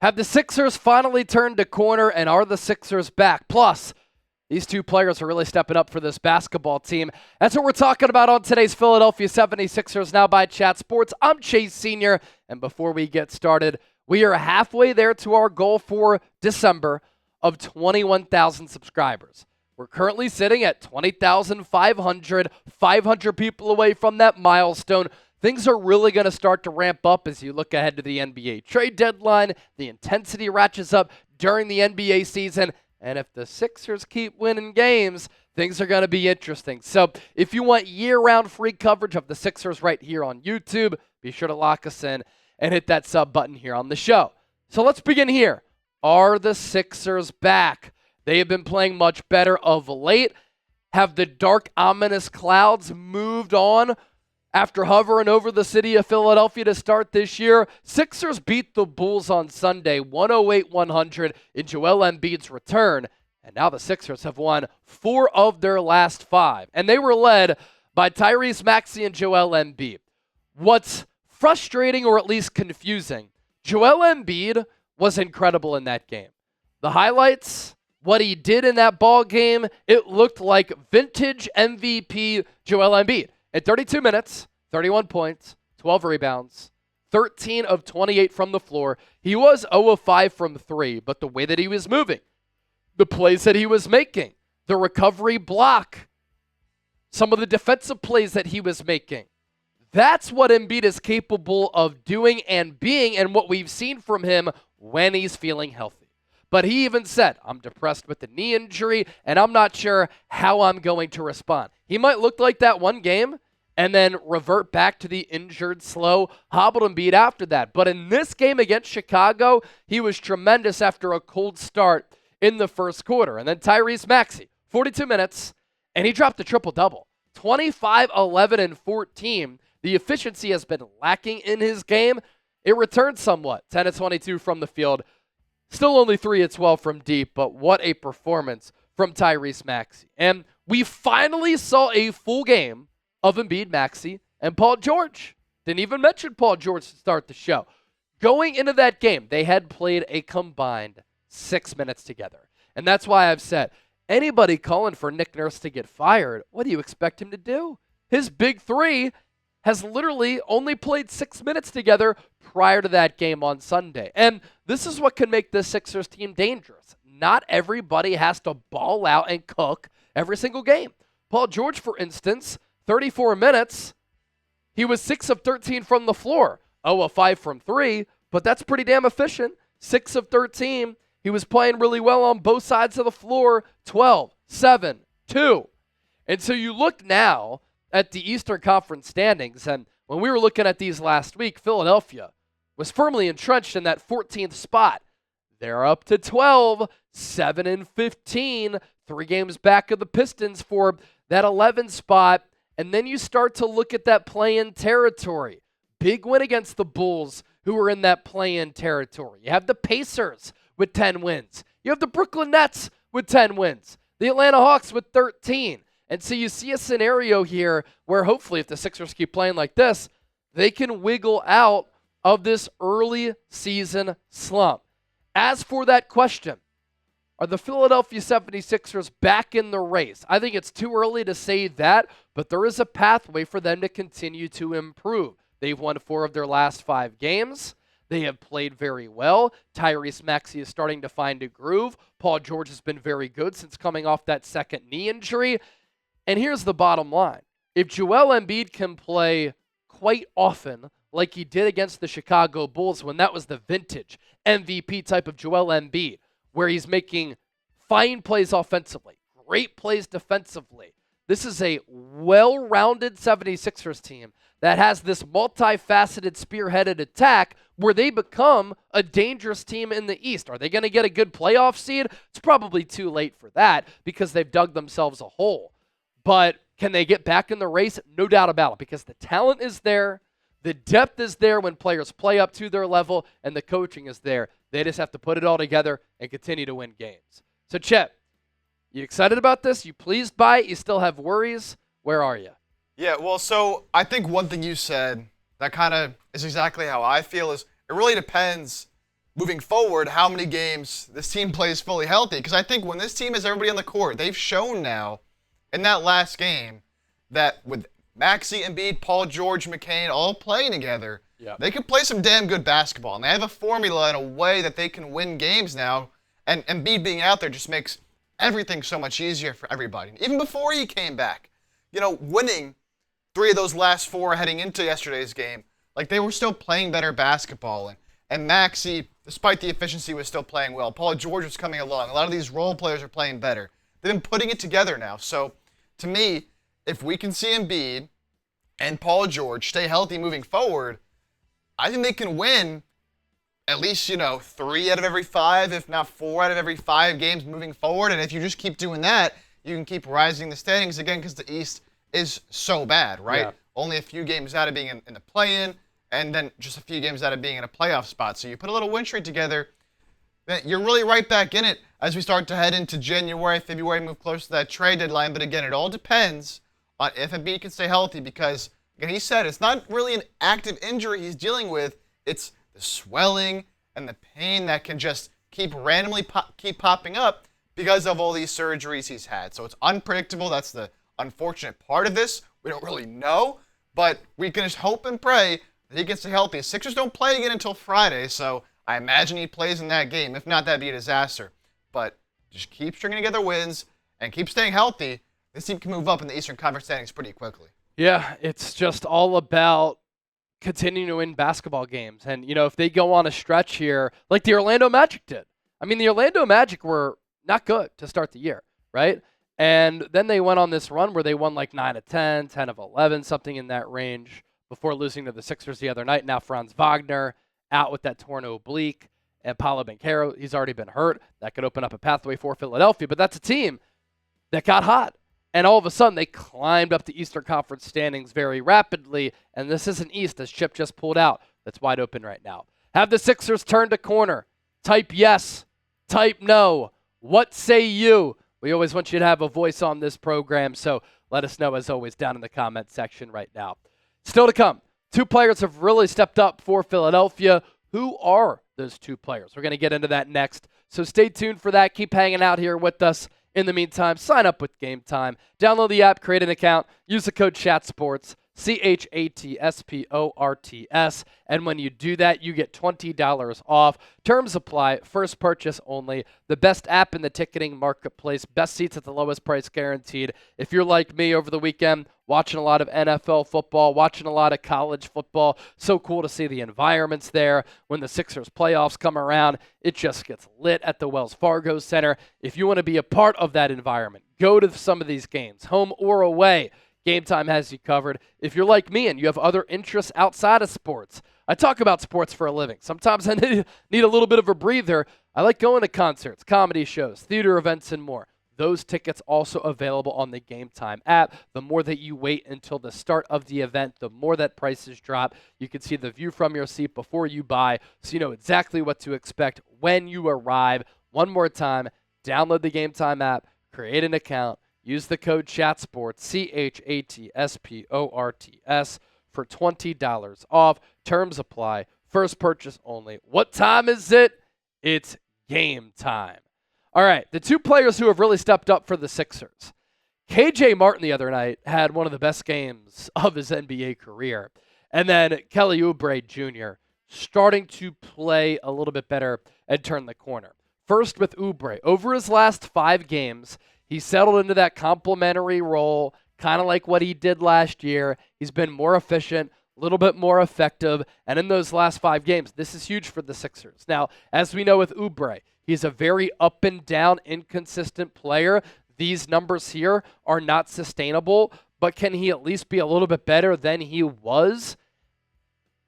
Have the Sixers finally turned a corner, and are the Sixers back? Plus, these two players are really stepping up for this basketball team. That's what we're talking about on today's Philadelphia 76ers Now by Chat Sports. I'm Chase Sr., and before we get started, we are halfway there to our goal for December of 21,000 subscribers. We're currently sitting at 20,500, 500 people away from that milestone. Things are really going to start to ramp up as you look ahead to the NBA trade deadline. The intensity ratchets up during the NBA season. And if the Sixers keep winning games, things are going to be interesting. So if you want year-round free coverage of the Sixers right here on YouTube, be sure to lock us in and hit that sub button here on the show. So let's begin here. Are the Sixers back? They have been playing much better of late. Have the dark, ominous clouds moved on after hovering over the city of Philadelphia to start this year? Sixers beat the Bulls on Sunday, 108-100 in Joel Embiid's return. And now the Sixers have won 4 of their last 5. And they were led by Tyrese Maxey and Joel Embiid. What's frustrating, or at least confusing, Joel Embiid was incredible in that game. The highlights, what he did in that ball game, it looked like vintage MVP Joel Embiid. In 32 minutes, 31 points, 12 rebounds, 13 of 28 from the floor. He was 0 of 5 from 3, but the way that he was moving, the plays that he was making, the recovery block, some of the defensive plays that he was making, that's what Embiid is capable of doing and being, and what we've seen from him when he's feeling healthy. But he even said, I'm depressed with the knee injury, and I'm not sure how I'm going to respond. He might look like that one game and then revert back to the injured, slow, hobbled Embiid after that. But in this game against Chicago, he was tremendous after a cold start in the first quarter. And then Tyrese Maxey, 42 minutes, and he dropped a triple-double. 25, 11, and 14. The efficiency has been lacking in his game. It returned somewhat, 10 of 22 from the field. Still only 3 of 12 from deep, but what a performance from Tyrese Maxey. And we finally saw a full game of Embiid, Maxey, and Paul George. Didn't even mention Paul George to start the show. Going into that game, they had played a combined 6 minutes together. And that's why I've said, anybody calling for Nick Nurse to get fired, what do you expect him to do? His big three has literally only played 6 minutes together prior to that game on Sunday. And this is what can make this Sixers team dangerous. Not everybody has to ball out and cook every single game. Paul George, for instance, 34 minutes, he was 6 of 13 from the floor, 0 of 5 from 3, but that's pretty damn efficient. 6 of 13. He was playing really well on both sides of the floor, 12, 7, 2. And so you look now at the Eastern Conference standings, and when we were looking at these last week, Philadelphia was firmly entrenched in that 14th spot. They're up to 12, 7 and 15, 3 games back of the Pistons for that 11 spot. And then you start to look at that play-in territory. Big win against the Bulls, who are in that play-in territory. You have the Pacers with 10 wins. You have the Brooklyn Nets with 10 wins. The Atlanta Hawks with 13. And so you see a scenario here where hopefully if the Sixers keep playing like this, they can wiggle out of this early season slump. As for that question, are the Philadelphia 76ers back in the race? I think it's too early to say that, but there is a pathway for them to continue to improve. They've won 4 of their last 5 games. They have played very well. Tyrese Maxey is starting to find a groove. Paul George has been very good since coming off that second knee injury. And here's the bottom line. If Joel Embiid can play quite often like he did against the Chicago Bulls when that was the vintage MVP type of Joel Embiid, where he's making fine plays offensively, great plays defensively. This is a well-rounded 76ers team that has this multifaceted spearheaded attack where they become a dangerous team in the East. Are they going to get a good playoff seed? It's probably too late for that because they've dug themselves a hole. But can they get back in the race? No doubt about it, because the talent is there, the depth is there when players play up to their level, and the coaching is there. They just have to put it all together and continue to win games. So, Chet, you excited about this? You pleased by it? You still have worries? Where are you? Yeah, well, so I think one thing you said that kind of is exactly how I feel is it really depends moving forward, how many games this team plays fully healthy. Because I think when this team has everybody on the court, they've shown now in that last game that with Maxey, Embiid, Paul George, McCain all playing together, they can play some damn good basketball. And they have a formula in a way that they can win games now. And Embiid being out there just makes everything so much easier for everybody. Even before he came back, winning 3 of those last 4 heading into yesterday's game, like they were still playing better basketball. And Maxey, despite the efficiency, was still playing well. Paul George was coming along. A lot of these role players are playing better. They've been putting it together now. So, to me, if we can see Embiid and Paul George stay healthy moving forward, I think they can win at least, 3 out of every 5, if not 4 out of every 5 games moving forward. And if you just keep doing that, you can keep rising the standings again because the East is so bad, right? Yeah. Only a few games out of being in the play-in, and then just a few games out of being in a playoff spot. So you put a little win streak together, then you're really right back in it as we start to head into January, February, move close to that trade deadline. But again, it all depends on if Embiid can stay healthy because, again, he said it's not really an active injury he's dealing with. It's the swelling and the pain that can just keep randomly keep popping up because of all these surgeries he's had. So it's unpredictable. That's the unfortunate part of this. We don't really know, but we can just hope and pray that he gets healthy. Sixers don't play again until Friday, so I imagine he plays in that game. If not, that'd be a disaster. But just keep stringing together wins and keep staying healthy. This team can move up in the Eastern Conference standings pretty quickly. Yeah, it's just all about continuing to win basketball games. And, if they go on a stretch here, like the Orlando Magic did. I mean, the Orlando Magic were not good to start the year, right? And then they went on this run where they won like 9 of 10, 10 of 11, something in that range before losing to the Sixers the other night. Now Franz Wagner out with that torn oblique. And Paolo Banchero, he's already been hurt. That could open up a pathway for Philadelphia. But that's a team that got hot. And all of a sudden, they climbed up the Eastern Conference standings very rapidly. And this isn't East, as Chip just pulled out. That's wide open right now. Have the Sixers turned a corner? Type yes. Type no. What say you? We always want you to have a voice on this program, so let us know, as always, down in the comment section right now. Still to come, 2 players have really stepped up for Philadelphia. Who are those 2 players? We're going to get into that next, so stay tuned for that. Keep hanging out here with us. In the meantime, sign up with GameTime. Download the app, create an account, use the code CHATSPORTS, CHATSPORTS, and when you do that, you get $20 off. Terms apply, first purchase only. The best app in the ticketing marketplace, best seats at the lowest price guaranteed. If you're like me over the weekend, watching a lot of NFL football, watching a lot of college football, so cool to see the environments there. When the Sixers playoffs come around, it just gets lit at the Wells Fargo Center. If you want to be a part of that environment, go to some of these games, home or away. GameTime has you covered. If you're like me and you have other interests outside of sports, I talk about sports for a living. Sometimes I need a little bit of a breather. I like going to concerts, comedy shows, theater events, and more. Those tickets also available on the GameTime app. The more that you wait until the start of the event, the more that prices drop. You can see the view from your seat before you buy, so you know exactly what to expect when you arrive. One more time, download the GameTime app, create an account, use the code CHATSPORTS, CHATSPORTS, for $20 off. Terms apply. First purchase only. What time is it? It's game time. All right, the 2 players who have really stepped up for the Sixers. KJ Martin the other night had one of the best games of his NBA career. And then Kelly Oubre Jr. starting to play a little bit better and turn the corner. First with Oubre. Over his last 5 games, he settled into that complimentary role, kind of like what he did last year. He's been more efficient, a little bit more effective, and in those last 5 games, this is huge for the Sixers. Now, as we know with Oubre, he's a very up and down, inconsistent player. These numbers here are not sustainable, but can he at least be a little bit better than he was?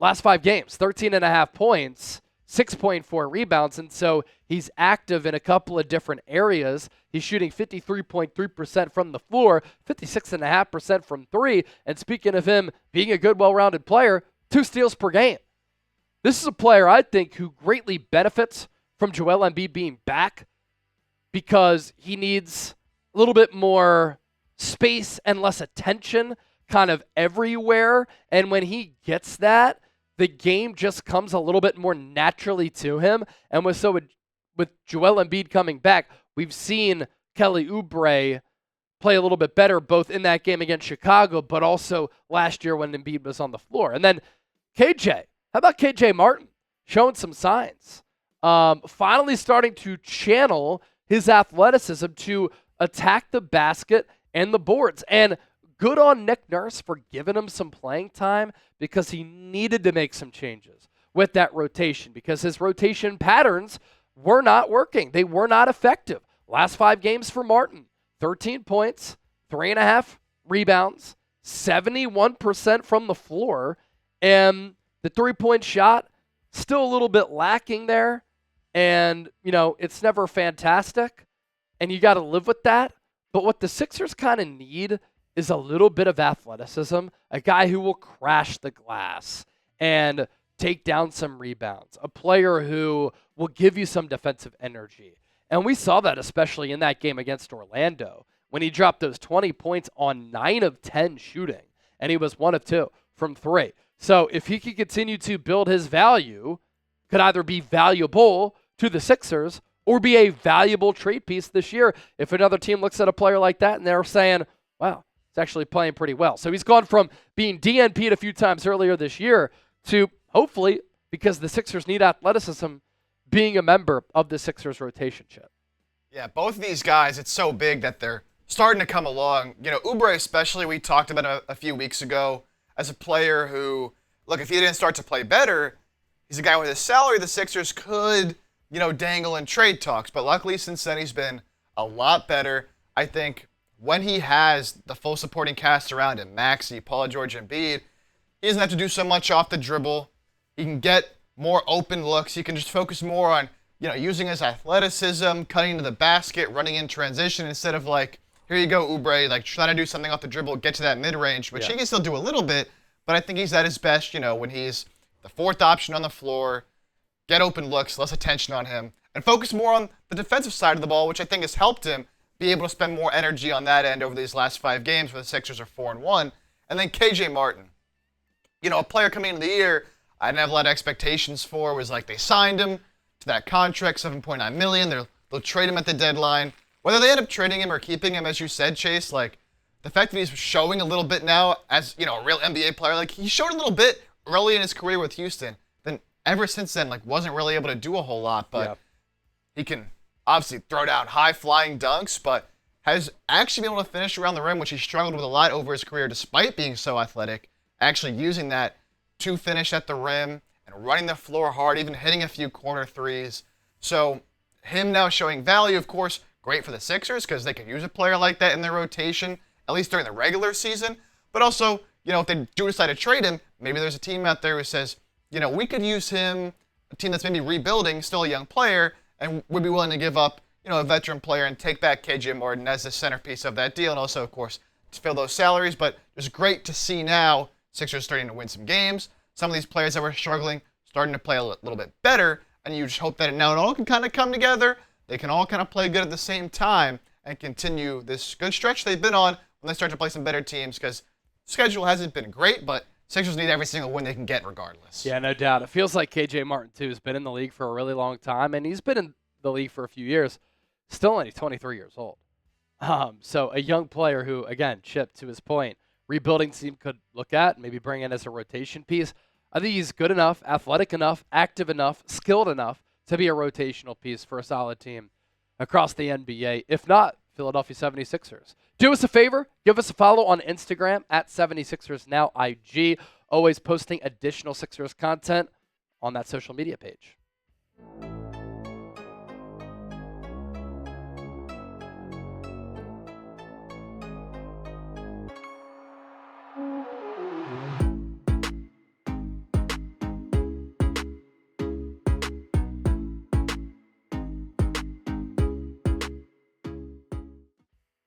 Last 5 games, 13.5 points, 6.4 rebounds, and so he's active in a couple of different areas. He's shooting 53.3% from the floor, 56.5% from 3, and speaking of him being a good, well-rounded player, 2 steals per game. This is a player, I think, who greatly benefits from Joel Embiid being back because he needs a little bit more space and less attention kind of everywhere, and when he gets that, the game just comes a little bit more naturally to him. And with Joel Embiid coming back, we've seen Kelly Oubre play a little bit better both in that game against Chicago, but also last year when Embiid was on the floor. And then KJ, how about KJ Martin? Showing some signs. Finally starting to channel his athleticism to attack the basket and the boards. And good on Nick Nurse for giving him some playing time because he needed to make some changes with that rotation because his rotation patterns were not working. They were not effective. Last 5 games for Martin, 13 points, 3.5 rebounds, 71% from the floor, and the three-point shot still a little bit lacking there. And, it's never fantastic, and you got to live with that. But what the Sixers kind of need is a little bit of athleticism, a guy who will crash the glass and take down some rebounds, a player who will give you some defensive energy. And we saw that especially in that game against Orlando when he dropped those 20 points on 9 of 10 shooting, and he was 1 of 2 from 3. So if he can continue to build his value, could either be valuable to the Sixers or be a valuable trade piece this year if another team looks at a player like that and they're saying, wow, he's actually playing pretty well. So he's gone from being DNP'd a few times earlier this year to hopefully, because the Sixers need athleticism, being a member of the Sixers rotation chip. Yeah, both of these guys, it's so big that they're starting to come along. Oubre especially, we talked about a few weeks ago as a player who, look, if he didn't start to play better, he's a guy with a salary the Sixers could, dangle in trade talks. But luckily, since then, he's been a lot better. I think when he has the full supporting cast around him, Maxey, Paul George, Embiid, he doesn't have to do so much off the dribble. He can get more open looks. He can just focus more on, using his athleticism, cutting to the basket, running in transition instead of here you go, Oubre, trying to do something off the dribble, get to that mid-range, which he can still do a little bit, but I think he's at his best, when he's the 4th option on the floor, get open looks, less attention on him, and focus more on the defensive side of the ball, which I think has helped him be able to spend more energy on that end over these last 5 games where the Sixers are 4-1. And then KJ Martin, a player coming into the year I didn't have a lot of expectations for, was they signed him to that contract, $7.9 million. They'll trade him at the deadline. Whether they end up trading him or keeping him, as you said, Chase, the fact that he's showing a little bit now as, a real NBA player, he showed a little bit early in his career with Houston. Then ever since then, wasn't really able to do a whole lot, but he can obviously throw down high-flying dunks, but has actually been able to finish around the rim, which he struggled with a lot over his career despite being so athletic, actually using that to finish at the rim and running the floor hard, even hitting a few corner threes. So him now showing value, of course, great for the Sixers because they can use a player like that in their rotation, at least during the regular season. But also, if they do decide to trade him, maybe there's a team out there who says, we could use him, a team that's maybe rebuilding, still a young player, and would be willing to give up, a veteran player and take back KJ Martin as the centerpiece of that deal. And also, of course, to fill those salaries. But it's great to see now Sixers starting to win some games. Some of these players that were struggling starting to play a little bit better. And you just hope that now it all can kind of come together. They can all kind of play good at the same time and continue this good stretch they've been on when they start to play some better teams because schedule hasn't been great, but Sixers need every single win they can get regardless. Yeah, no doubt. It feels like KJ Martin, too, has been in the league for a really long time, and he's been in the league for a few years. Still only 23 years old. So a young player who, again, Chip, to his point, rebuilding team could look at, maybe bring in as a rotation piece. I think he's good enough, athletic enough, active enough, skilled enough to be a rotational piece for a solid team across the NBA. If not, Philadelphia 76ers. Do us a favor, give us a follow on Instagram at 76ersNowIG. Always posting additional Sixers content on that social media page.